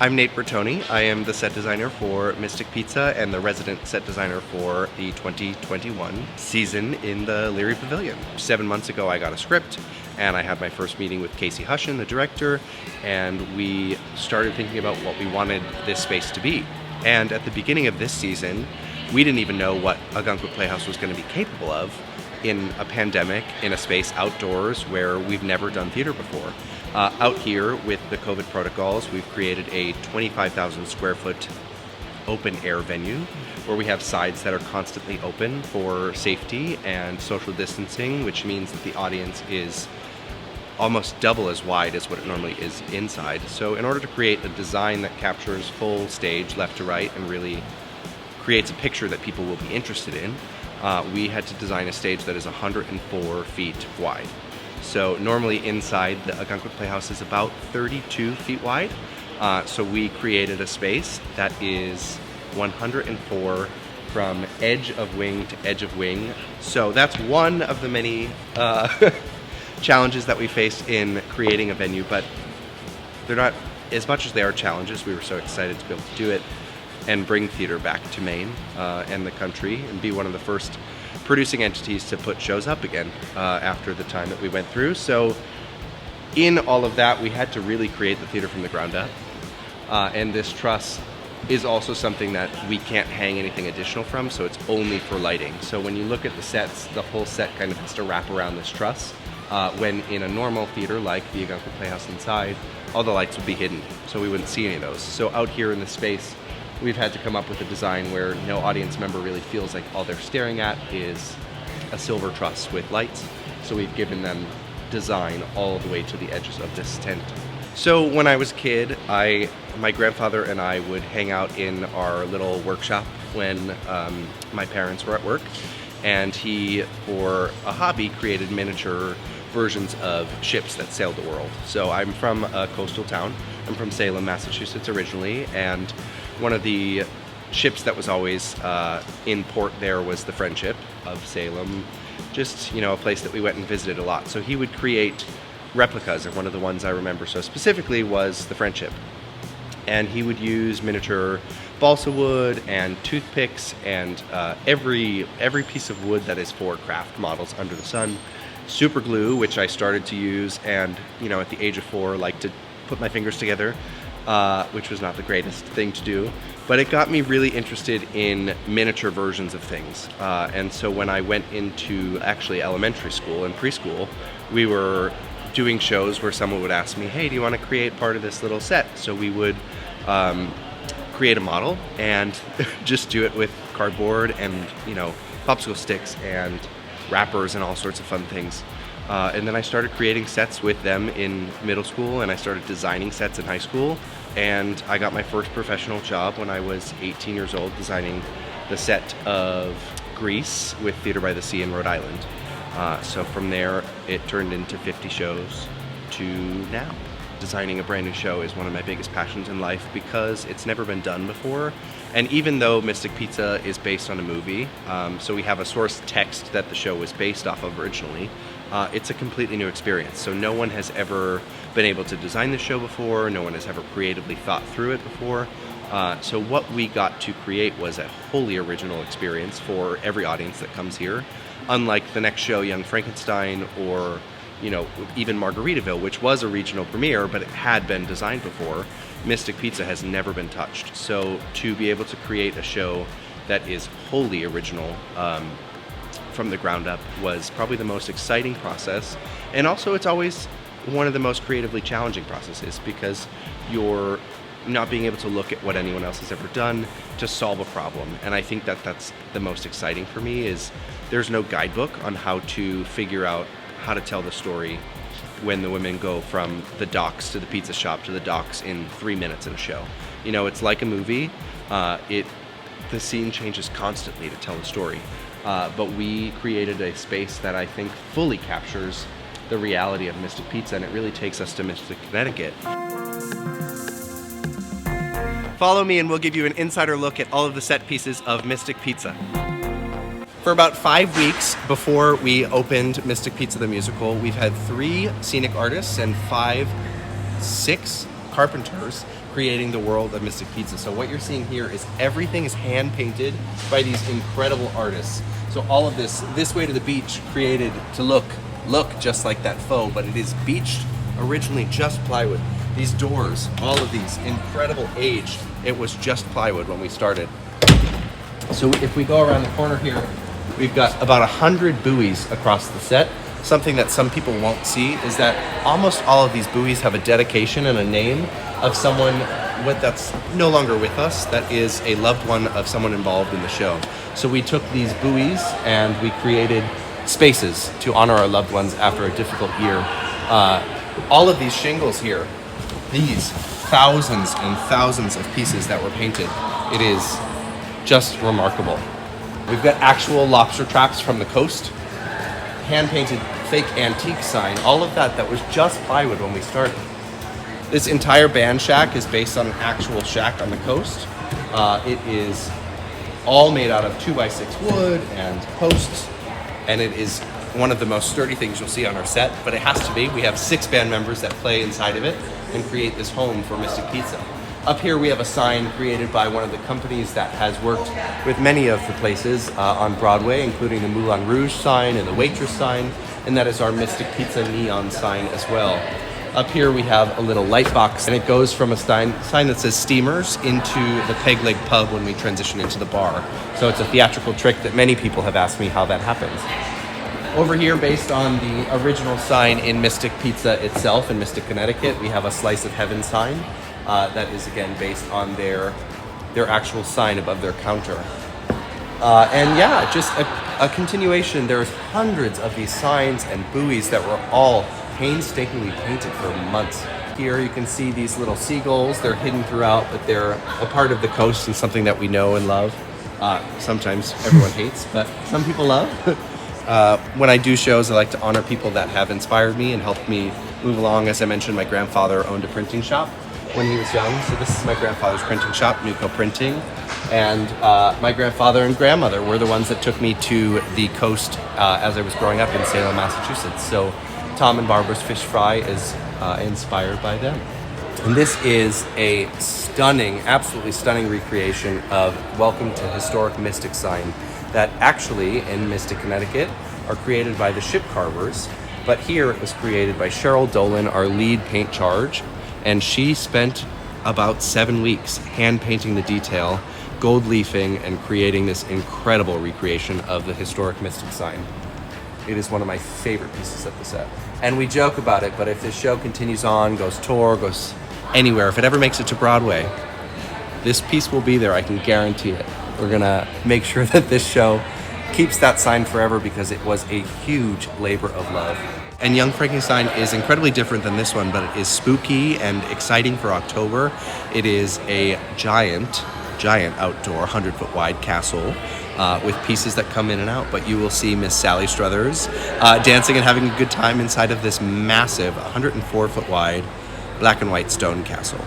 I'm Nate Bertone. I am the set designer for Mystic Pizza and the resident set designer for the 2021 season in the Leary Pavilion. 7 months ago I got a script and I had my first meeting with Casey Hushin, the director, and we started thinking about what we wanted this space to be. And at the beginning of this season, we didn't even know what Ogunquit Playhouse was going to be capable of in a pandemic, in a space outdoors where we've never done theater before. Out here with the COVID protocols, we've created a 25,000 square foot open air venue where we have sides that are constantly open for safety and social distancing, which means that the audience is almost double as wide as what it normally is inside. So in order to create a design that captures full stage left to right and really creates a picture that people will be interested in, we had to design a stage that is 104 feet wide. So normally inside the Ogunquit Playhouse is about 32 feet wide. So we created a space that is 104 from edge of wing to edge of wing. So that's one of the many challenges that we faced in creating a venue, but they're not as much as they are challenges. We were so excited to be able to do it and bring theater back to Maine and the country and be one of the first producing entities to put shows up again after the time that we went through. So in all of that, we had to really create the theater from the ground up. And this truss is also something that we can't hang anything additional from, so it's only for lighting. So when you look at the sets, the whole set kind of has to wrap around this truss. When in a normal theater like the Ogunquit Playhouse inside, all the lights would be hidden, so we wouldn't see any of those. So out here in this space, we've had to come up with a design where no audience member really feels like all they're staring at is a silver truss with lights. So we've given them design all the way to the edges of this tent. So when I was a kid, my grandfather and I would hang out in our little workshop when my parents were at work, and he, for a hobby, created miniature versions of ships that sailed the world. So I'm from a coastal town. I'm from Salem, Massachusetts originally, and one of the ships that was always in port there was the Friendship of Salem, just, a place that we went and visited a lot. So he would create replicas, and one of the ones I remember so specifically was the Friendship. And he would use miniature balsa wood and toothpicks and every piece of wood that is for craft models under the sun. Super glue, which I started to use, and at the age of 4, like to put my fingers together, which was not the greatest thing to do, but it got me really interested in miniature versions of things. And so when I went into actually elementary school and preschool, we were doing shows where someone would ask me, hey, do you want to create part of this little set? So we would create a model and just do it with cardboard and popsicle sticks and wrappers and all sorts of fun things. And then I started creating sets with them in middle school, and I started designing sets in high school. And I got my first professional job when I was 18 years old, designing the set of Grease with Theater by the Sea in Rhode Island. So from there, it turned into 50 shows to now. Designing a brand new show is one of my biggest passions in life because it's never been done before. And even though Mystic Pizza is based on a movie, so we have a source text that the show was based off of originally, it's a completely new experience. So no one has ever been able to design the show before, no one has ever creatively thought through it before. So what we got to create was a wholly original experience for every audience that comes here. Unlike the next show, Young Frankenstein, or even Margaritaville, which was a regional premiere, but it had been designed before, Mystic Pizza has never been touched. So to be able to create a show that is wholly original from the ground up was probably the most exciting process. And also it's always one of the most creatively challenging processes because you're not being able to look at what anyone else has ever done to solve a problem. And I think that that's the most exciting for me, is there's no guidebook on how to figure out how to tell the story when the women go from the docks to the pizza shop to the docks in 3 minutes in a show. It's like a movie. The scene changes constantly to tell the story. But we created a space that I think fully captures the reality of Mystic Pizza, and it really takes us to Mystic, Connecticut. Follow me and we'll give you an insider look at all of the set pieces of Mystic Pizza. For about 5 weeks before we opened Mystic Pizza the Musical, we've had 3 scenic artists and 6 carpenters creating the world of Mystic Pizza. So what you're seeing here is everything is hand painted by these incredible artists. So all of this way to the beach created to look just like that faux, but it is beached, originally just plywood. These doors, all of these, incredible age. It was just plywood when we started. So if we go around the corner here, we've got about 100 buoys across the set. Something that some people won't see is that almost all of these buoys have a dedication and a name of someone that's no longer with us, that is a loved one of someone involved in the show. So we took these buoys and we created spaces to honor our loved ones after a difficult year. All of these shingles here, these thousands and thousands of pieces that were painted, it is just remarkable. We've got actual lobster traps from the coast, hand-painted fake antique sign, all of that was just plywood when we started. This entire band shack is based on an actual shack on the coast. It is all made out of 2x6 wood and posts, and it is one of the most sturdy things you'll see on our set, but it has to be. We have 6 band members that play inside of it and create this home for Mystic Pizza. Up here we have a sign created by one of the companies that has worked with many of the places on Broadway, including the Moulin Rouge sign and the Waitress sign, and that is our Mystic Pizza neon sign as well. Up here we have a little light box, and it goes from a sign that says Steamers into the Peg Leg Pub when we transition into the bar. So it's a theatrical trick that many people have asked me how that happens. Over here, based on the original sign in Mystic Pizza itself in Mystic, Connecticut, we have a Slice of Heaven sign. That is again based on their actual sign above their counter. And yeah, just a continuation. There's hundreds of these signs and buoys that were all painstakingly painted for months. Here you can see these little seagulls. They're hidden throughout, but they're a part of the coast and something that we know and love. Sometimes everyone hates, but some people love. When I do shows, I like to honor people that have inspired me and helped me move along. As I mentioned, my grandfather owned a printing shop when he was young. So this is my grandfather's printing shop, Nuco Printing. And my grandfather and grandmother were the ones that took me to the coast as I was growing up in Salem, Massachusetts. So Tom and Barbara's Fish Fry is inspired by them. And this is a stunning, absolutely stunning recreation of Welcome to Historic Mystic sign that actually in Mystic, Connecticut are created by the ship carvers. But here it was created by Cheryl Dolan, our lead paint charge. And she spent about 7 weeks hand painting the detail, gold leafing, and creating this incredible recreation of the historic Mystic sign. It is one of my favorite pieces of the set. And we joke about it, but if this show continues on, goes tour, goes anywhere, if it ever makes it to Broadway, this piece will be there, I can guarantee it. We're gonna make sure that this show keeps that sign forever because it was a huge labor of love. And Young Frankenstein is incredibly different than this one, but it is spooky and exciting for October. It is a giant outdoor 100-foot wide castle with pieces that come in and out. But you will see Miss Sally Struthers dancing and having a good time inside of this massive 104-foot wide black and white stone castle.